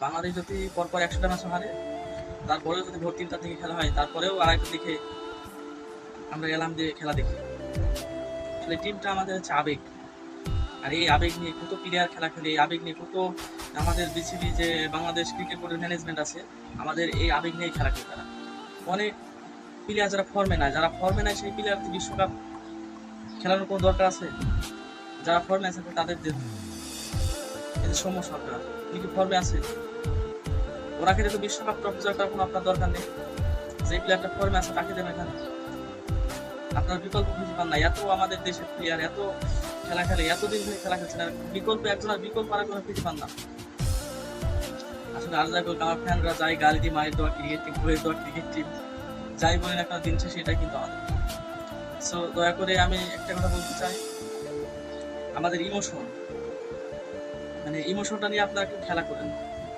বাংলাদেশ যদি পরপর 100টা ম্যাচ হারে, তারপরেও যদি ভোর 3টার দিকে খেলা হয়, তারপরেও আড়াইটার দিকে আমরা এলার্ম দিয়ে খেলা দেখি। আসলে টিমটা আমাদের হচ্ছে আবেগ, আর এই আবেগ নিয়ে কত প্লেয়ার খেলা খেলে, এই আবেগ নিয়ে কত আমাদের বিসিবি যে বাংলাদেশ ক্রিকেট বোর্ডের ম্যানেজমেন্ট আছে, আমাদের এই আবেগ নিয়ে খেলা খেলে তারা। অনেক প্লেয়ার যারা ফর্মে নাই সেই প্লেয়ার বিশ্বকাপ খেলানোর কোনো দরকার আছে? যারা ফর্মে আছে তাদের সৌম্য সরকার, উনি কি ফর্মে আছে? ওরা খেলে তো বিশ্বকাপ ট্রফি জয় করার কোনো আপনার দরকার নেই। যে প্লেয়ারটা ফর্মে আছে তাকে দেবেন এখানে। আপনার বিকল্প খুঁজে পান না। এত আমাদের দেশের প্লেয়ার এত খেলা খেলে, এতদিন ধরে খেলা খেলছে না, বিকল্প একজনের বিকল্প আর একজনের খুঁজে পান না। আসলে আর যাই বলুন, আমার ফ্যানরা যাই গালি দিয়ে মায়ের দেওয়া ক্রিকেট টিম, বইয়ের দেওয়া ক্রিকেট টিম, যাই বলেন একটা দিন শেষে এটা কিন্তু আমাদের। সো দয়া করে আমি একটা কথা বলতে চাই, আমাদের ইমোশন, মানে ইমোশনটা নিয়ে আপনারা একটু খেলা করেন।